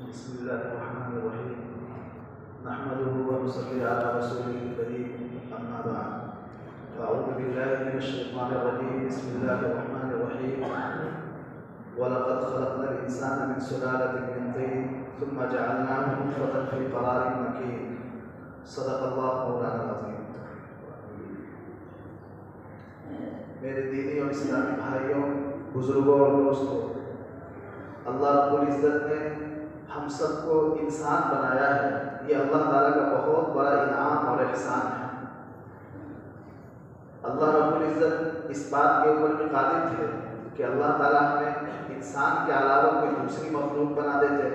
बिस्मिल्लाहिर्रहमानिर्रहीम नहमदुहु व नुसल्ली अला रसूलिल करीम अम्मा बाद अऊज़ु बिल्लाहि मिनश शैतानिर रजीम बिस्मिल्लाहिर्रहमानिर्रहीम व लक़द खलक़नल इंसाना मिन सुलालतिन मिन तीन सुम्मा जअलनाहु नुतफ़तन फ़ी क़रारिन मकीन सदक़ल्लाहु मौलाना अज़ीम। मेरे दीनी और इस्लामी भाइयों, बुजुर्गों और दोस्तों, अल्लाह रब्बुल इज़्ज़त ने हम सबको इंसान बनाया है। ये अल्लाह ताला का बहुत बड़ा इनाम और एहसान है। अल्लाह रब्बुल इज़्ज़त इस बात के ऊपर भी कादिर थे कि अल्लाह ताला हमें इंसान के अलावा कोई दूसरी मखलूक बना देते,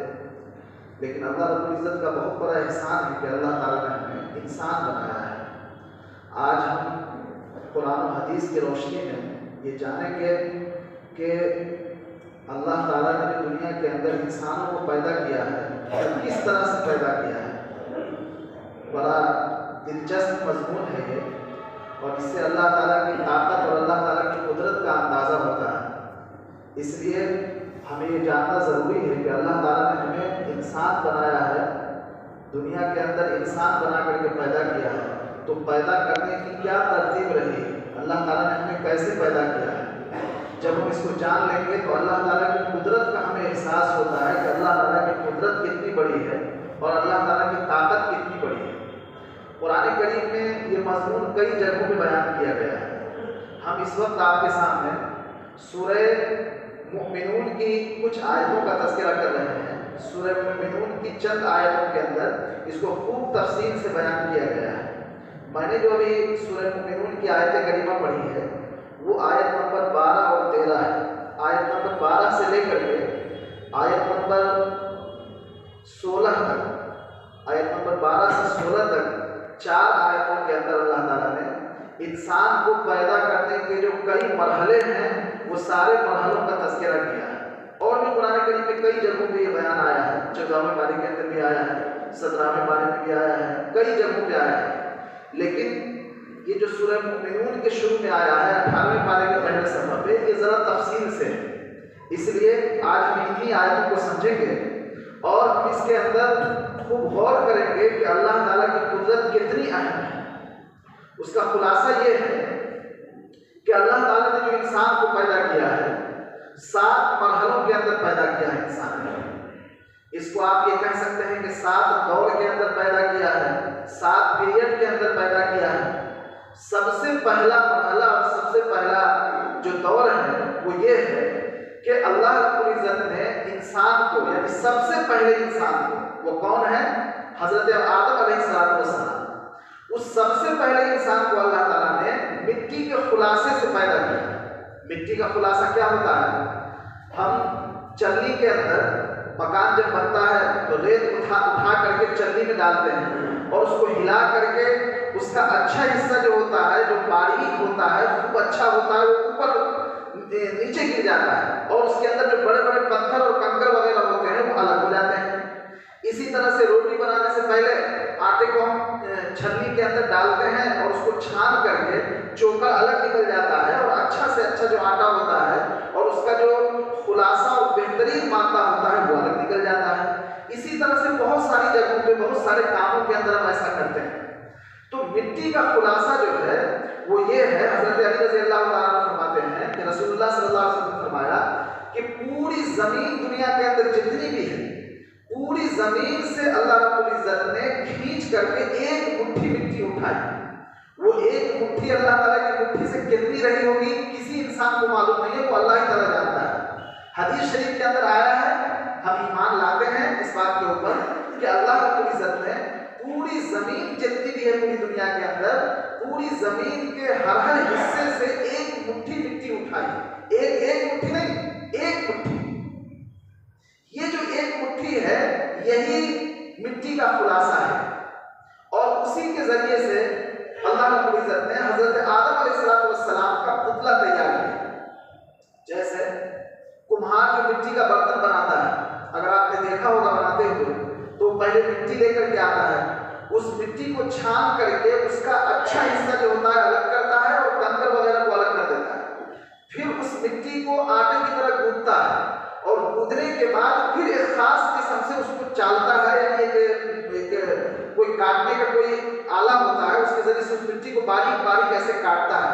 लेकिन अल्लाह रब्बुल इज़्ज़त का बहुत बड़ा एहसान है कि अल्लाह ताला ने हमें इंसान बनाया है। आज हम कुरान और हदीस की रोशनी में ये जानेंगे कि अल्लाह ताला ने जो दुनिया के अंदर इंसानों को पैदा किया है और किस तरह से पैदा किया है। बड़ा दिलचस्प मजमून है ये, और इससे अल्लाह ताला की ताकत और अल्लाह ताला की कुदरत का अंदाज़ा होता है। इसलिए हमें ये जानना ज़रूरी है कि अल्लाह ताला ने हमें इंसान बनाया है, दुनिया के अंदर इंसान बना करके पैदा किया है। तो पैदा करने की क्या तरतीब रही, अल्लाह ताला ने हमें कैसे पैदा किया है, जब हम इसको जान लेंगे तो अल्लाह ताला की कुदरत का हमें एहसास होता है कि अल्लाह ताला की कुदरत कितनी बड़ी है और अल्लाह ताला की ताकत कितनी बड़ी है। कुरान करीम में ये मज़मून कई जगहों पे बयान किया गया है। हम इस वक्त आपके सामने सूरह मुमिनून की कुछ आयतों का तज़किरा कर रहे हैं। सूरह मुमिनून की चंद आयतों के अंदर इसको खूब तफसील से बयान किया गया है। मैंने जो अभी सूरह मुमिनून की आयत करीमा पढ़ी है वो आयत नंबर 12 और 13 है। आयत नंबर 12 से लेकर के आयत नंबर 16 तक, आयत नंबर 12 से 16 तक 4 आयतों के अंदर अल्लाह ताला ने इंसान को पैदा करने के जो कई मरहले हैं वो सारे मरहलों का तज़किरा किया है। और भी कुरान करीम में कई जगहों पे ये बयान आया है। 14वें पारे के अंदर भी आया है, 17वें पारे में भी आया है, कई जगहों पे आया है। लेकिन ये जो सूरह मुमिनून के शुरू में आया है 18वें पारे के पहले सफ़र पे, ये ज़रा तफसील से, इसलिए आज हम इन्हीं आयतों को समझेंगे और हम इसके अंदर खूब गौर करेंगे कि अल्लाह ताला की कुदरत कितनी अहम है। उसका खुलासा ये है कि अल्लाह ताला ने जो इंसान को पैदा किया है 7 मरहलों के अंदर पैदा किया है इंसान ने। इसको आप ये कह सकते हैं कि 7 दौर के अंदर पैदा किया है, 7 पीरियड के अंदर पैदा किया है। सबसे पहला मरहला और सबसे पहला जो दौर है वो ये है कि अल्लाह रब्बुल इज़्ज़त ने इंसान को, यानी सबसे पहले इंसान को, वो कौन है, हज़रत आदम अलैहिस्सलाम, उस सबसे पहले इंसान को अल्लाह ताला ने मिट्टी के खुलासे से पैदा किया। मिट्टी का खुलासा क्या होता है, हम चल्ली के अंदर मकान जब बनता है तो रेत उठा करके चल्ली में डालते हैं और उसको हिला करके उसका अच्छा हिस्सा जो होता है, जो बारीक होता है, खूब अच्छा होता है, वो ऊपर नीचे गिर जाता है और उसके अंदर जो बड़े बड़े पत्थर और कंकड़ वगैरह होते हैं वो अलग हो जाते हैं। इसी तरह से रोटी बनाने से पहले आटे को हम छन्नी के अंदर डालते हैं और उसको छान करके चोकर अलग निकल जाता है और अच्छा से अच्छा जो आटा होता है और उसका जो खुलासा और बेहतरीन मात्रा होता है वो अलग निकल जाता है। इसी तरह से बहुत सारी जगहों पे, बहुत सारे कामों के अंदर हम ऐसा करते हैं। तो मिट्टी का खुलासा जो है वो ये है, हज़रत अली रज़ी अल्लाह तआला अन्हु फरमाते हैं कि रसूलुल्लाह सल्लल्लाहु अलैहि वसल्लम ने फरमाया कि पूरी ज़मीन दुनिया के अंदर जितनी भी है, पूरी ज़मीन से अल्लाह रब्बुल इज़्ज़त ने खींच करके एक मुट्ठी मिट्टी उठाई। वो एक मुट्ठी अल्लाह ताला की मुट्ठी से कितनी रही होगी किसी इंसान को मालूम नहीं है, वो अल्लाह ही ताला जानता है। हदीस शरीफ के अंदर आया है, हम ईमान लाते हैं इस बात के ऊपर कि अल्लाह रब्बुल इज़्ज़त ने पूरी ज़मीन जितनी भी है पूरी दुनिया के अंदर, पूरी ज़मीन के हर हिस्से से एक मुट्ठी मिट्टी उठाई। एक मुट्ठी नहीं, एक मुट्ठी। ये जो एक मुट्ठी है यही मिट्टी का खुलासा है और उसी के जरिए से अल्लाह रब्बुल इज़्ज़त ने हज़रत आदम अलैहिस्सलाम का पुतला तैयार किया। जैसे कुम्हार जो मिट्टी का बर्तन बनाता है, अगर आपने देखा होगा बनाते हुए, तो पहले मिट्टी लेकर के आता है, उस मिट्टी को छान करके उसका अच्छा हिस्सा जो होता है अलग करता है और कंकड़ वगैरह को अलग कर देता है। फिर उस मिट्टी को आटे की तरह गूंथता है और गूंथने के बाद फिर एक खास किस्म से उसको काटने का कोई आला होता है, उसके जरिए से उस मिट्टी को बारीक बारीक ऐसे काटता है,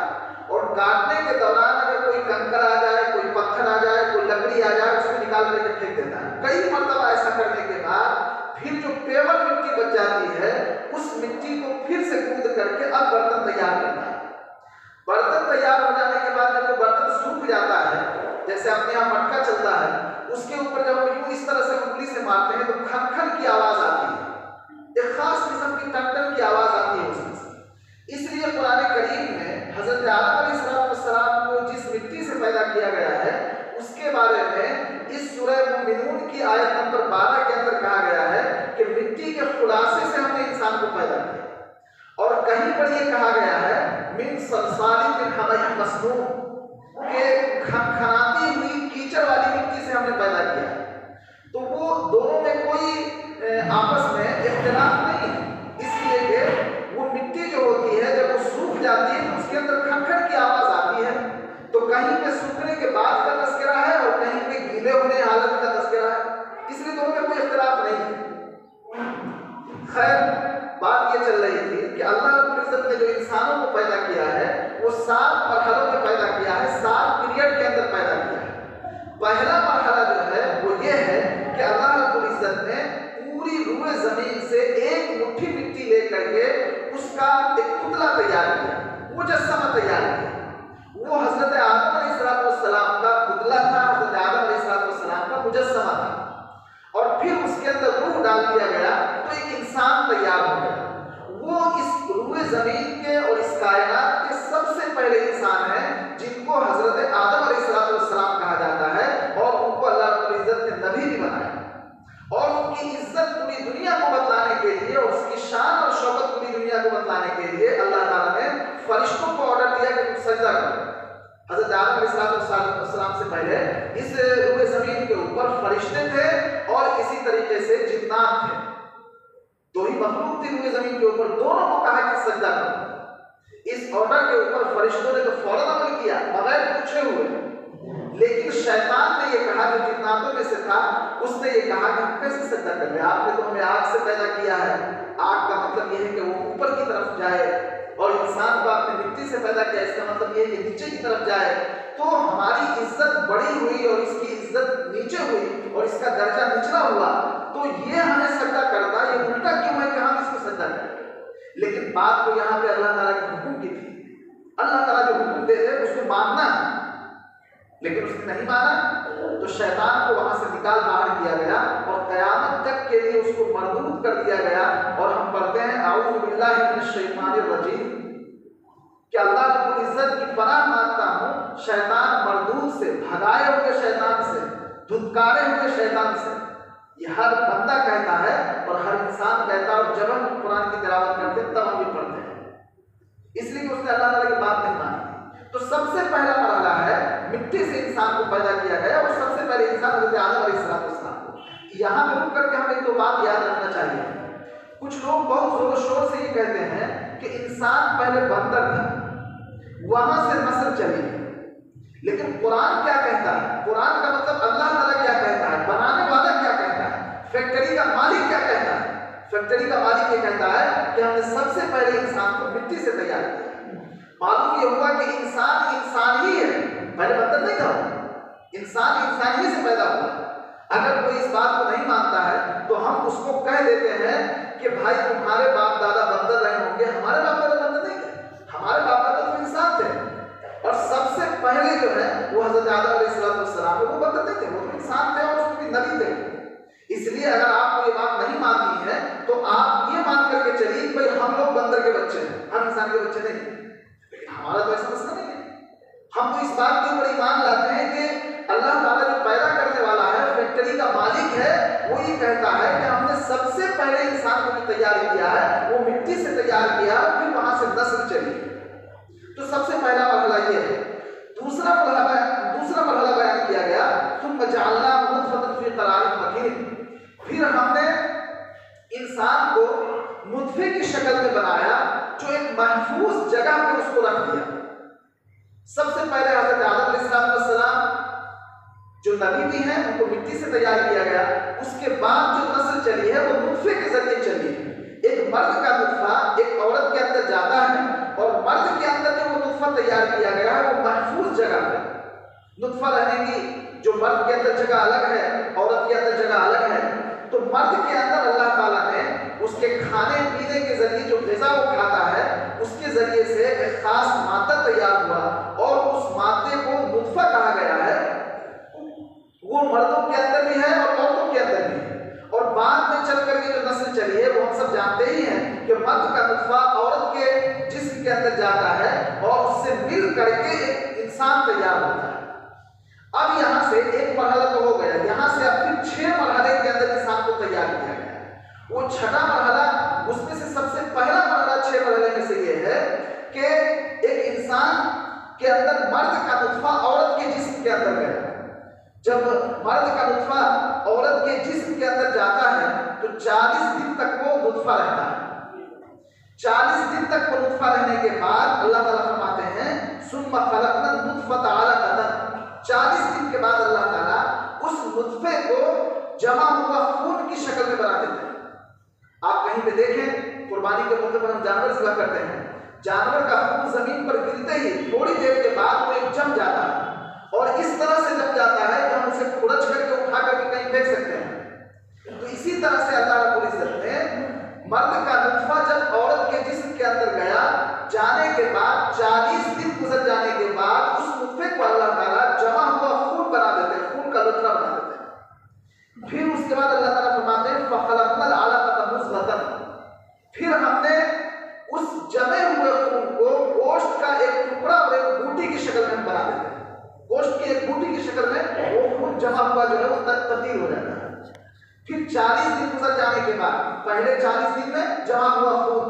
और काटने के दौरान अगर कोई कंकर आ जाए, कोई पत्थर आ जाए, कोई लकड़ी आ जाए, उसको निकाल करके फेंक देता है। कई मरतबा ऐसा करने के बाद फिर जो पेवर मिट्टी बच जाती है, उस मिट्टी को फिर से कूद करके अब बर्तन तैयार करता है। बर्तन तैयार हो जाने के बाद जब वो बर्तन सूख जाता है, जैसे अपने यहाँ मटका चलता है, उसके ऊपर जब हम इस तरह से उंगली से मारते हैं तो खन खन की आवाज आती है, एक खास किस्म की टन की आवाज आती है उसमें से। इसलिए कुरान करीम में हजरत आदम अलैहिस्सलाम को जिस मिट्टी से पैदा किया गया है, उसके बारे में इस सूरह मुमिनून की आयत नंबर 12 के अंदर कहा गया है कि मिट्टी के खुलासे से हमने इंसान को पैदा किया। और कहीं पर यह कहा गया है मिन सलसालिन मिन हमाइल मसनून, के खनखनाती हुई कीचड़ वाली मिट्टी से हमने पैदा किया। तो वो दोनों में कोई आपस में इख्तिलाफ नहीं है, इसलिए कि वो मिट्टी जो होती है जब वो सूख जाती है तो उसके अंदर खनखन की आवाज आती है। तो कहीं पे सूखने के बाद का तस्करा है और कहीं पे गीले होने हालत का तस्करा है, इसलिए दोनों में कोई इख्तिलाफ नहीं है। खैर, बात ये चल रही थी कि अल्लाह रब्बुल इज्जत ने जो इंसानों को पैदा किया है वो 7 मरहलों में पैदा किया है, 7 पीरियड के अंदर पैदा किया है। पहला मरहला जो है वो ये है कि अल्लाह रब्बुल इज्जत ने पूरी रूए जमीन से एक मुट्ठी मिट्टी लेकर के उसका एक पुतला तैयार किया, मुजस्समा तैयार किया। वो हजरत आदम अलैहिस्सलाम का पुतला था, हजरत आदम अलैहिस्सलाम का मुजस्समा था, और फिर उसके अंदर रूह डाल दिया गया तो एक इंसान तैयार हो गया। वो इस रूए जमीन के और इस कायनात के सबसे पहले इंसान हैं जिनको हजरत आदम अलैहिस्सलाम कहा जाता है, और उनको अल्लाह रब्बुल इज्जत ने नबी भी बनाया। और उनकी इज्जत पूरी दुनिया को बतलाने के लिए और उसकी शान और शौकत पूरी दुनिया को बतलाने के लिए अल्लाह ताला ने फरिश्तों को ऑर्डर दिया कि तुम सजदा करो। हजरत आदम अलैहिस्सलाम से पहले इस रूए जमीन के ऊपर फरिश्ते थे और इसी तरीके से जिन्नात थे, दो ही मखलूक थी रूए जमीन के ऊपर, दोनों को कहा कि सजदा करो। इस ऑर्डर के ऊपर फरिश्तों ने तो फौरन अमल किया बगैर पूछे हुए, लेकिन शैतान ने यह कहा, जो जिन्नातों में से था, उसने ये कहा कि हम कैसे सजदा कर ले, आपने तो हमें आग से पैदा किया है, आग का मतलब यह है कि वो ऊपर की तरफ जाए, और इंसान को आपने मिट्टी से पैदा किया, इसका मतलब ये कि नीचे की तरफ जाए। तो हमारी इज्जत बड़ी हुई और इसकी इज्जत नीचे हुई और इसका दर्जा निचला हुआ, तो ये हमें सजदा करता, ये उल्टा क्यों है कि हम इसको सजदा करें। लेकिन बात तो यहाँ पे अल्लाह ताला के हुक्म की थी, अल्लाह ताला जो हुक्म दे दे उसको मानना, लेकिन उसने नहीं माना तो शैतान को वहां से निकाल बाहर किया गया और कयामत तक के लिए उसको मरदूद कर दिया गया। और हम पढ़ते हैं आऊज़ु बिल्लाहि मिनश शैतानिर रजीम कि अल्लाह रब्बुल इज्जत की पनाह मांगता हूँ शैतान मरदूद से, भगाए हुए शैतान से, धुतकारे हुए शैतान से। ये हर बंदा कहता है और हर इंसान कहता है, और जब हम कुरान की तिलावत करते हैं तब हम ये पढ़ते हैं, इसलिए कि उसने अल्लाह ताला की बात नहीं मानी। तो सबसे पहला मरहला है मिट्टी से इंसान को पैदा किया गया, और सबसे पहले इंसान हज़रत आदम अलैहिस्सलाम को। यहाँ पे रुक करके हमें तो बात याद रखना चाहिए। कुछ लोग बहुत जोर शोर से ये कहते हैं कि इंसान पहले बंदर था, वहां से नस्ल चली, लेकिन कुरान क्या कहता है, कुरान का मतलब अल्लाह ताला क्या कहता है, बनाने वाला क्या कहता है, फैक्ट्री का मालिक क्या कहता है। फैक्ट्री का मालिक ये कहता है कि हमने सबसे पहले इंसान को मिट्टी से तैयार किया। मालूम ये हुआ कि इंसान ही है, पहले बंदर नहीं था, इंसान ही से पैदा हुआ। अगर कोई इस बात को नहीं मानता है तो हम उसको कह देते हैं कि भाई तुम्हारे बाप दादा बंदर रहे होंगे, हमारे बाप दादा बंदर नहीं थे, हमारे बाप दादा तो इंसान थे। और सबसे पहले जो है वो हजरत आदम अलैहिस्सलाम वो बंदर नहीं थे, वो तो इंसान थे और उसमें भी नबी थे। इसलिए अगर आपको ये बात नहीं माननी है तो आप ये मान करके चलिए भाई हम लोग बंदर के बच्चे हैं, हम इंसान के बच्चे नहीं। लेकिन हमारा तो ऐसा मसला नहीं है, हम तो इस बात के ऊपर ईमान लाते हैं कि अल्लाह ताला जो पैदा करने वाला है, फैक्ट्री का मालिक है, वो ये कहता है कि हमने सबसे पहले इंसान को जो तैयार किया है वो मिट्टी से तैयार किया, फिर वहां से नस्ल चली। तो सबसे पहला मरहला ये है। दूसरा मरहला बयान किया गया, सुम्मा जअलनाहु नुतफतन फी क़रारिन मकीन, फिर हमने इंसान को नुतफे की शक्ल में बनाया, जो एक महफूज जगह पर उसको रख दिया। सबसे पहले हजरत आदम अलैहिस्सलाम जो नबी भी हैं उनको मिट्टी से तैयार किया गया, उसके बाद जो नस्ल चली है वो नुतफे के जरिए चली है, एक मर्द का नुत्फा एक औरत के अंदर जाता है और मर्द के अंदर जो वो नुत्फा तैयार किया गया है वो महफूज जगह पे नुत्फा रहने की, जो मर्द के अंदर जगह अलग है, औरत के अंदर जगह अलग है, तो मर्द के अंदर अल्लाह ताला ने उसके खाने पीने के जरिए जो ग़िज़ा वो खाता है उसके जरिए से एक खास मादा तैयार हुआ और उस मादे को नुत्फा कहा गया है। वो मर्दों के अंदर भी है और औरतों के अंदर भी है। और बाद में चल करके जो नस्ल चली है वो हम सब जानते ही हैं कि मर्द का नुत्फा औरत के जिस्म के अंदर जाता है और उससे मिल करके एक इंसान तैयार होता है। अब यहाँ से एक मरहला तो हो गया, यहाँ से अब फिर 6 मरहले के अंदर इंसान को तैयार किया गया है। वो छठा मरहला, उसमें से सबसे पहला मरहला 6 मरहले में से ये है कि एक इंसान के अंदर मर्द का नुत्फा औरत के जिस्म के अंदर गया। जब मर्द का नुत्फा औरत के जिस्म के अंदर जाता है तो 40 दिन तक वो नुत्फा रहता है। 40 दिन तक वो नुत्फा रहने के बाद अल्लाह ताला फरमाते हैं सुम्मा खलक़ना नुत्फ़ता अलक़तन, 40 दिन के बाद अल्लाह ताला उस नुत्फे को जमा हुआ खून की शक्ल में बना देते हैं। आप कहीं पे देखें, कुर्बानी के मौके पर हम जानवर ज़िबा करते हैं, जानवर का खून जमीन पर गिरते ही थोड़ी देर के बाद वो एक जम जाता है और इस तरह से जम जाता है कि हम उसे खुरच करके उठा करके कहीं फेंक सकते हैं। तो इसी तरह से अल्लाह रब्बुल इज्जत ने मर्द का नुत्फा जब औरत के जिस्म के अंदर गया, जाने के बाद 40 दिन गुजर जाने के बाद उस नुत्फे को अल्लाह ताला जमा हुआ खून बना देते हैं, खून का लुत्रा बना देते हैं। फिर उसके बाद अल्लाह ताला फरमाते हैं फ़ख़लक़नल अलक़ता मुज़ग़तन, फिर हमने उस जमे हुए खून को गोश्त का एक टुकड़ा और एक बूटी की शक्ल में बना देते हैं। गोश्त की एक बूटी की शक्ल में वो खून जमा हुआ जो है वो तब्दील हो जाता है। फिर 40 दिन गुजर जाने के बाद पहले 40 दिन में जमा हुआ खून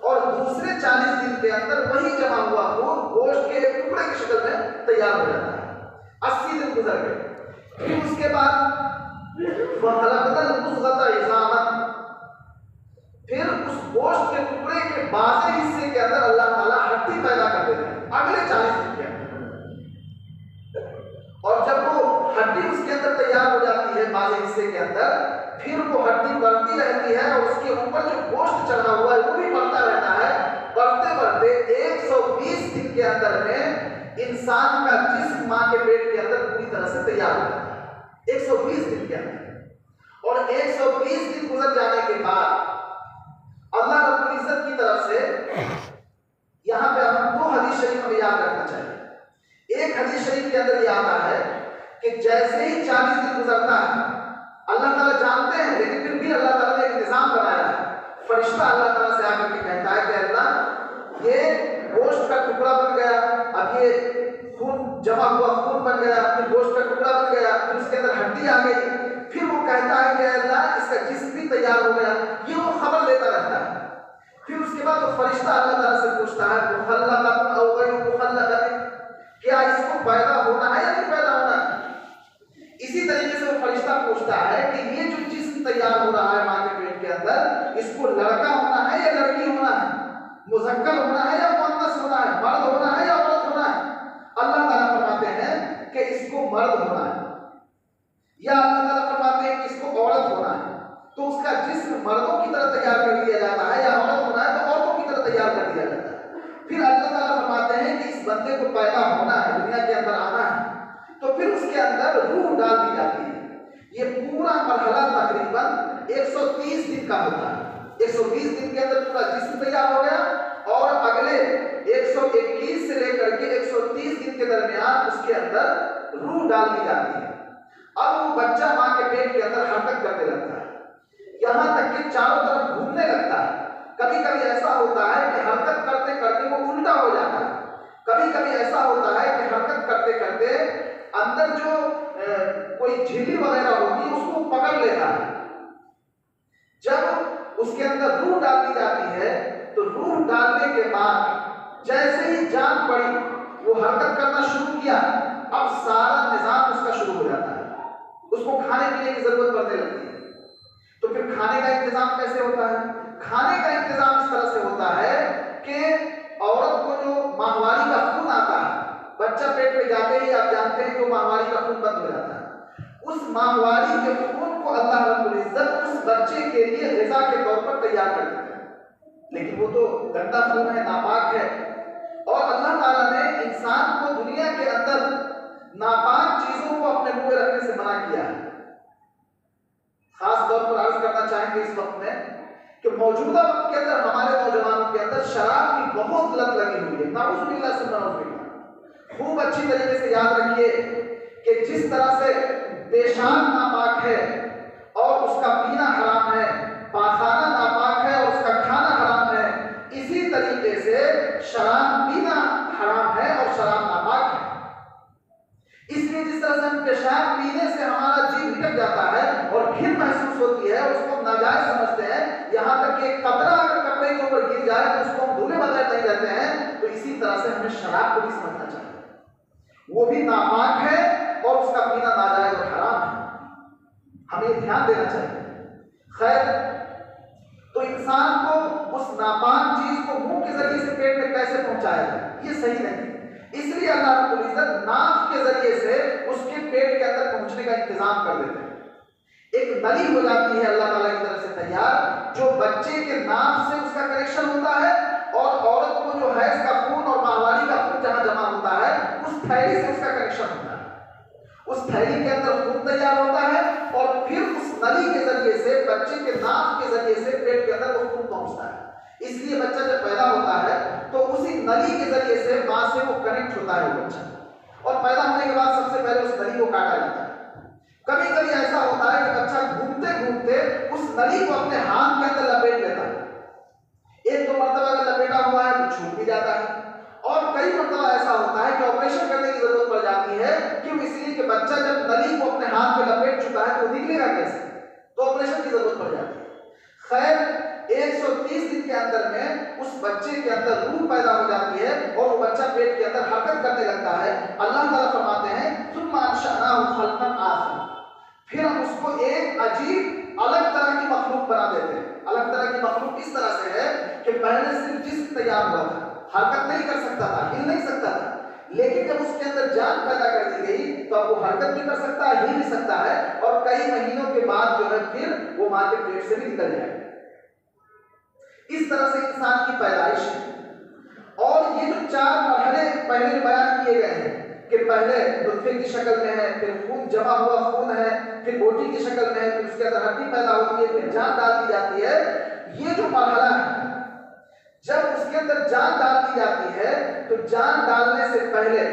और दूसरे 40 दिन के अंदर वही जमा हुआ खून गोश्त के एक टुकड़े की शक्ल में तैयार हो जाता है। 80 दिन गुजर गए। फिर उसके बाद फ़ख़लक़नल मुज़ग़ता इज़ामन, फिर उस गोश्त के टुकड़े के बाकी हिस्से के अंदर अल्लाह ताला हड्डी पैदा कर देते हैं अगले 40 दिन के अंदर। और जब वो हड्डी उसके अंदर तैयार हो जाती है बाकी हिस्से के अंदर, फिर वो हड्डी बढ़ती रहती है और उसके ऊपर जो गोश्त चढ़ा हुआ है वो भी बढ़ता रहता है। बढ़ते बढ़ते 120 दिन के अंदर में इंसान का जिस्म माँ के पेट के अंदर पूरी तरह से तैयार हो जाता है 120 दिन के अंदर। और 120 दिन गुजर जाने के बाद अल्लाह रब्बुल इज्जत की तरफ से यहाँ पे हम 2 हदीस शरीफ हमें याद रखना चाहिए। एक हदीस शरीफ के अंदर ये आता है कि जैसे ही 40 दिन गुजरता है, अल्लाह ताला जानते हैं लेकिन फिर भी अल्लाह ताला ने एक निज़ाम बनाया है। फरिश्ता अल्लाह ताला से आकर के कहता है कि अल्लाह ये गोश्त का टुकड़ा बन गया, अब ये खून जमा हुआ खून बन गया, फिर गोश्त का टुकड़ा बन गया, फिर उसके अंदर हड्डी आ गई। फिर वो कहता है कि अल्लाह इसका जिस्म भी तैयार हो गया। ये वो खबर लेता रहता है। फिर उसके बाद वो फरिश्ता अल्लाह ताला से पूछता है मुख़ल्लक़तन औ गैर मुख़ल्लक़तिन, क्या इसको पैदा होना है या नहीं पैदा होना है। इसी तरीके से वो फरिश्ता पूछता है कि ये जो जिस्म तैयार हो रहा है माँ के पेट के अंदर, इसको लड़का होना है या लड़की होना है, मुज़क्कर होना है या मुअन्नस होना है, मर्द होना है या औरत होना है। अल्लाह ताला फरमाते हैं कि इसको मर्द होना है, या अल्लाह ताला फरमाते हैं कि इसको औरत होना है। तो उसका जिस्म मर्दों की तरह तैयार कर दिया जाता है, या औरत होना है तो औरतों की तरह तैयार कर दिया जाता है। फिर अल्लाह ताला फरमाते हैं कि इस बंदे को पैदा होना है, दुनिया के अंदर आना है, तो फिर उसके अंदर रूह डाल दी जाती है। ये पूरा मरहला तकरीबन 130 दिन का होता है। 120 दिन के अंदर पूरा जिस्म तैयार हो गया और अगले 121 से लेकर के 130 दिन के दरमियान उसके अंदर रूह डाल दी जाती है। अब वो बच्चा माँ के पेट के अंदर हरकत करने लगता है, यहाँ तक कि चारों तरफ घूमने लगता है। कभी कभी ऐसा होता है कि हरकत करते करते वो उल्टा हो जाता है, कभी कभी ऐसा होता है कि हरकत करते करते अंदर जो कोई झिल्ली वगैरह होती है उसको पकड़ लेता है। जब उसके अंदर रूह डाल दी जाती है तो रूह डालने के बाद जैसे ही जान पड़ी, वो हरकत करना शुरू किया, अब सारा निजाम उसका शुरू हो जाता है, उसको खाने पीने की जरूरत पड़ने लगती है। तो फिर खाने का इंतजाम कैसे होता है? खाने का इंतजाम इस तरह से होता है कि औरत को जो माहवारी का खून आता है, बच्चा पेट में जाते ही आप जानते हैं कि माहवारी का खून बंद हो जाता है। उस माहवारी के खून को अल्लाह रब्बुल इज्जत उस बच्चे के लिए ग़िज़ा के तौर पर तैयार कर देते हैं। लेकिन वो तो गंदा खून है, नापाक है। और अल्लाह ताला ने इंसान को दुनिया के अंदर नापाक चीजों को अपने मुंह में रखने से मना किया है। खास तौर पर अर्ज करना चाहेंगे इस वक्त में कि मौजूदा वक्त के अंदर हमारे नौजवानों के अंदर शराब की बहुत लत लगी हुई है। नाउज़ुबिल्लाह से नाउज़ुबिल्लाह। खूब अच्छी तरीके से याद रखिए कि जिस तरह से पेशाब नापाक है और उसका पीना हराम है, पाखाना नापाक है और उसका खाना हराम है, इसी तरीके से शराब पीना हराम है और शराब नापाक है। इसलिए जिस तरह से हम पेशाब पीने से हमारा जी भटक जाता है और घिन महसूस होती है और उसको नाजायज समझते हैं, यहाँ तक कि एक कतरा अगर कपड़े के ऊपर गिर जाए तो उसको हम धुले बगैर नहीं रहते हैं, तो इसी तरह से हमें शराब को भी समझना चाहिए। वो भी नापाक है और उसका पीना नाजायज और हराम है, हमें ध्यान देना चाहिए। खैर, तो इंसान को उस नापाक चीज को मुंह के जरिए से पेट में कैसे पहुंचाया जाए, ये सही नहीं। इसलिए अल्लाह रब्बुल इज्जत नाक के जरिए से उसके पेट के अंदर पहुंचने का इंतजाम कर देते हैं। एक नली हो जाती है अल्लाह ताला की तरफ से तैयार, जो बच्चे के नाक से उसका कनेक्शन होता है और औरत को जो है इसका खून और माहवारी का खून जहां जमा होता है उस थैली से उसका कनेक्शन होता है। उस थैली के अंदर खून तैयार होता है और फिर उस नली के जरिए से बच्चे के नाक के जरिए से पेट के अंदर वो खून पहुंचता है। इसलिए बच्चा जब पैदा होता है तो उसी नली के जरिए से मां से वो कनेक्ट होता है वो बच्चा, और पैदा होने के बाद सबसे पहले उस नली को काटा जाता है। कभी कभी ऐसा होता है कि बच्चा घूमते घूमते उस नली को अपने हाथ के अंदर लपेट लेता है। एक दो मरतबा अगर लपेटा हुआ है तो छूट भी जाता है, और कई मरतबा ऐसा होता है कि ऑपरेशन करने की जरूरत पड़ जाती है। क्यों? इसलिए कि बच्चा जब नली को अपने हाथ में लपेट चुका है तो निकलेगा कैसे, तो ऑपरेशन की जरूरत पड़ जाती है। खैर, 130 दिन के अंदर में उस बच्चे के अंदर रूह पैदा हो जाती है और वो बच्चा पेट के अंदर हरकत करने लगता है। अल्लाह ताला फरमाते हैं सुम्मा अंशअनाहु खल्क़न आखर, फिर हम उसको एक अजीब अलग तरह की मखलूक बना देते हैं। अलग तरह की मखलूक इस तरह से है कि पहले सिर्फ जिस्म तैयार हुआ था, हरकत नहीं कर सकता था, हिल नहीं सकता था, लेकिन जब उसके अंदर जान पैदा कर दी गई तो अब वो हरकत भी कर सकता है, हिल भी सकता है, और कई महीनों के बाद जो है फिर वो मां के पेट से भी निकल जाएगा। इस तरह से इंसान की पैदाइश है। और ये जो 4 मरहले पहले बयान किए गए हैं कि पहले नुत्फे की शक्ल में है, फिर खून जमा हुआ खून है, फिर बोटी की शक्ल में है, फिर उसके अंदर हड्डी पैदा होती है, फिर जान डाल दी जाती है। ये जो मरहला है, जब उसके अंदर जान डाल दी जाती है तो जान डालने से पहले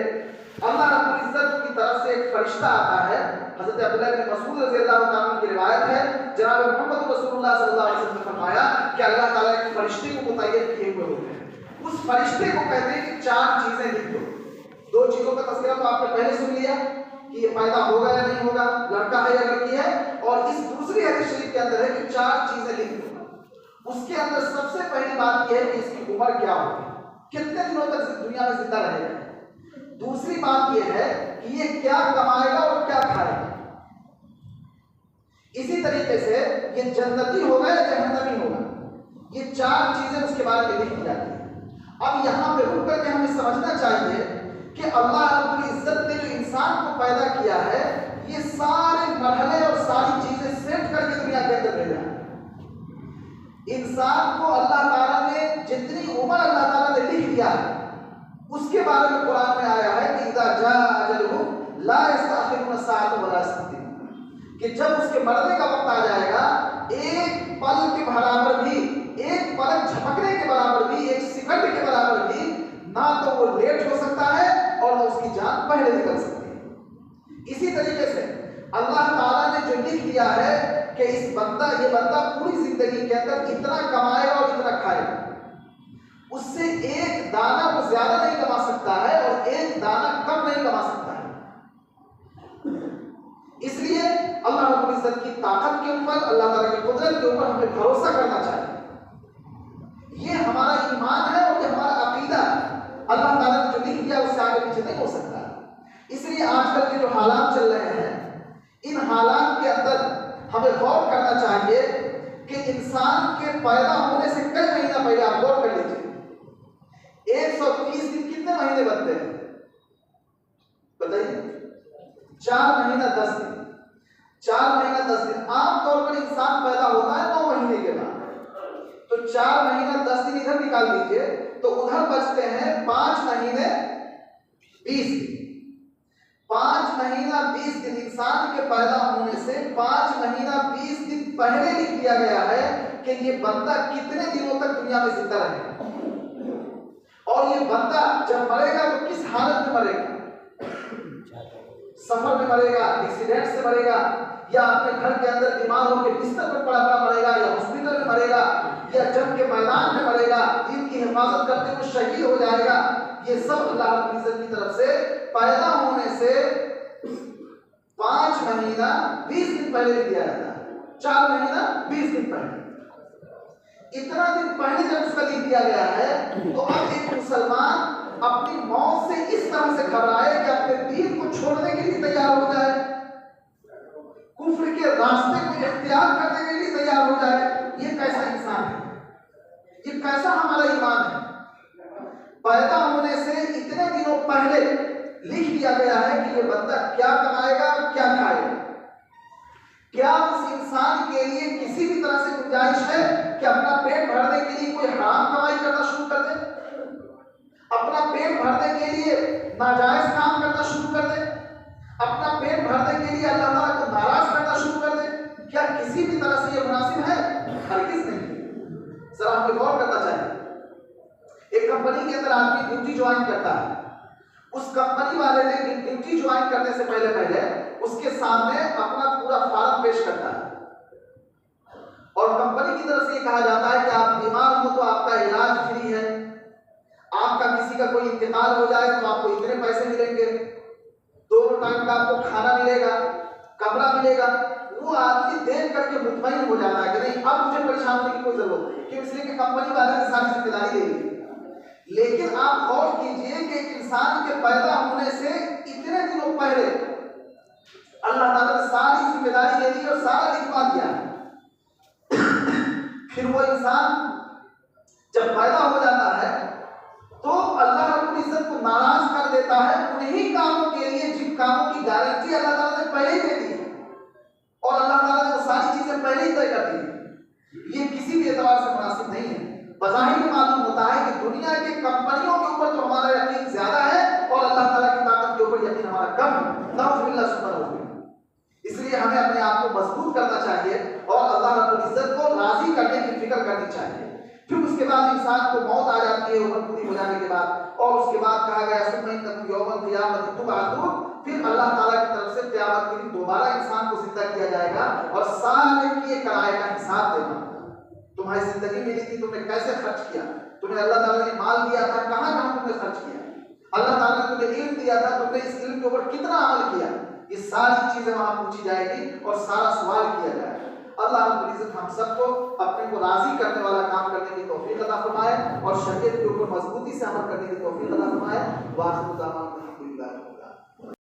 अल्लाह रब्बुल इज्जत की तरफ से एक फरिश्ता आता है। हज़रत अब्दुल्लाह इब्न मसूद रज़ियल्लाहु ताला की रिवायत है, जनाब मोहम्मद रसूलुल्लाह सल्लल्लाहु अलैहि वसल्लम ने फरमाया कि अल्लाह ताला एक फरिश्ते को मुतय्यन किए हुए होते हैं। उस फरिश्ते को कहते हैं कि 4 चीजें लिख दो। 2 चीजों का तज़किरा तो आपने पहले सुन लिया कि ये पैदा होगा या नहीं होगा, लड़का है या लड़की है, और इस दूसरी हदीस शरीफ के अंदर है कि 4 चीजें लिख दो। उसके अंदर सबसे पहली बात यह है कि इसकी उम्र क्या होगी, कितने दिनों तक दुनिया में जिंदा रहेगा। दूसरी बात यह है कि ये क्या कमाएगा और क्या खाएगा। इसी तरीके से ये जन्नती होगा या जहन्नमी होगा, ये 4 चीजें उसके बारे में लिखी जाती है। अब यहाँ पे रुक करके हमें समझना चाहिए कि अल्लाह रब्बुल इज्जत ने जो इंसान को पैदा किया है, ये सारे मरहले और सारी चीजें सेट करके दुनिया के अंदर भेजा है। इंसान को अल्लाह ताला ने जितनी उम्र अल्लाह ताला ने लिख दिया है, उसके बारे में कुरान में आया है कि इज़ा जाअ अजलुहुम ला यस्तअखिरुन साअतन वला यस्तक़दिमून, कि जब उसके मरने का वक्त आ जाएगा, एक पल के बराबर भी, एक पलक झपकने के बराबर भी, एक सेकंड के बराबर भी ना तो वो लेट हो सकता है और ना उसकी जान पहले निकल सकती है। इसी तरीके से अल्लाह ताला ने जो लिख दिया है कि ये बंदा पूरी जिंदगी के अंदर इतना कमाएगा और इतना खाएगा, उससे एक दाना वो ज्यादा नहीं कमा सकता है और एक दाना कम नहीं कमा सकता है। इसलिए अल्लाह रब्बुल इज्जत की ताकत के ऊपर, अल्लाह ताला की कुदरत के ऊपर हमें भरोसा करना चाहिए। ये हमारा ईमान है और ये हमारा अकीदा है। अल्लाह ताला ने जो लिख दिया उससे आगे पीछे नहीं हो सकता। इसलिए आजकल के जो हालात चल रहे हैं, इन हालात के अंदर हमें गौर करना चाहिए कि इंसान के पैदा होने से कई महीना पहले, आप गौर कर लीजिए, 130 दिन कितने महीने बनते हैं बताइए? 4 महीना 10 दिन। 4 महीना 10 दिन। आमतौर पर इंसान पैदा होता है 9 महीने के बाद, तो 4 महीना 10 दिन निकाल लीजिए तो उधर बचते हैं 5 महीने 20 दिन। 5 महीना 20 दिन, इंसान के पैदा होने से 5 महीना 20 दिन पहले लिख दिया गया है कि ये बंदा कितने दिनों तक दुनिया में जिंदा रहेगा, और ये बंदा जब मरेगा तो किस हालत में मरेगा, सफर में मरेगा, एक्सीडेंट से मरेगा, या अपने घर के अंदर बीमार होकर बिस्तर पर पड़ा पड़ा मरेगा, या हॉस्पिटल में मरेगा, या जंग के मैदान में मरेगा, दीन की हिफाजत करते हुए शहीद हो जाएगा। ये सब अल्लाह रब्बुल इज्जत की तरफ से पैदा होने से 5 महीना 20 दिन पहले लिख दिया जाता है, 4 महीना 20 दिन पहले। इतना दिन पहले जब उसका लिख दिया गया है तो अब एक मुसलमान अपनी मौत से इस तरह से घबराए कि अपने दीन को छोड़ने के लिए तैयार हो जाए, कुफ्र के रास्ते को इख्तियार करने के लिए तैयार हो जाए। ये कैसा इंसान है, ये कैसा हमारा ईमान है। पैदा होने से इतने दिनों पहले लिख दिया गया है कि ये बंदा क्या कमाएगा और क्या खाएगा। क्या उस इंसान के लिए किसी भी तरह से गुंजाइश है कि अपना पेट भरने के लिए कोई हराम कमाई करना शुरू कर दे, अपना पेट भरने के लिए नाजायज काम करना शुरू कर दे, अपना पेट भरने के लिए अल्लाह ताला को नाराज करना शुरू कर दे? क्या किसी भी तरह से ये मुनासिब है? हरगिज़ नहीं। जरा हमें गौर करना चाहिए। एक कंपनी के अंदर आदमी ड्यूटी ज्वाइन करता है, उस कंपनी वाले ने ड्यूटी ज्वाइन करने से पहले उसके सामने अपना पूरा फॉर्म पेश करता है, और कंपनी की तरफ से ये कहा जाता है कि आप बीमार हो तो आपका इलाज फ्री है, आपका किसी का कोई इंतकाल हो जाए तो आपको इतने पैसे मिलेंगे, 2 टाइम का आपको खाना मिलेगा, कमरा मिलेगा। वो आदमी देख करके मुतमईन हो जाता है कि नहीं अब मुझे परेशान होने की कोई जरूरत नहीं, क्यों? इसलिए कि कंपनी वाले ने सारी जिम्मेदारी ले ली। लेकिन आप गौर कीजिए कि इंसान के पैदा होने से इतने दिनों पहले अल्लाह ताला ने सारी जिम्मेदारी ले ली और सारा लिखवा दिया। फिर वो इंसान जब पैदा हो जाता है तो अल्लाह रब्बुल इज्जत को नाराज कर देता है उन्हीं कामों के लिए जिन कामों की गारंटी अल्लाह ताला ने पहले ही दे दी है, और अल्लाह ताला ने वो सारी चीजें पहले ही तय कर दी। ये किसी भी एतबार से मुनासिब नहीं है। बज़ाहिर मालूम होता है कि दुनिया की कंपनियों के ऊपर तो हमारा यकीन ज्यादा है और अल्लाह ताला की ताकत के ऊपर यकीन हमारा कम है। नाउज़ुबिल्लाह सुब्हानहू। इसलिए हमें अपने आप को मजबूत करना चाहिए और अल्लाह रब्बुल इज्जत को राजी करने की फिक्र करनी चाहिए। फिर उसके बाद इंसान को मौत आ जाती है उम्र पूरी हो जाने के बाद, और उसके बाद कहा गया सुम्मा इन्नकुम यौमल क़ियामति तुबअसून। फिर अल्लाह ताला की तरफ से क़यामत के दिन दोबारा इंसान को जिंदा किया जाएगा और सारे किए कराए का हिसाब देना। तुम्हारी जिंदगी मिली थी, तुमने कैसे खर्च किया, तुम्हें अल्लाह ताला ने माल दिया था, कहां तुमने खर्च किया, अल्लाह ताला ने तुम्हें इल्म दिया था, तुमने इस इल्म के ऊपर कितना अमल किया। ये सारी चीजें वहां पूछी जाएगी और सारा सवाल किया जाएगा। अल्लाह रब्बुल इज्जत हम सबको अपने को राजी करने वाला काम करने की तौफीक अता फरमाए और शरीयत के ऊपर मजबूती से अमल करने की तौफीक अता फरमाए। वाखिर दावाना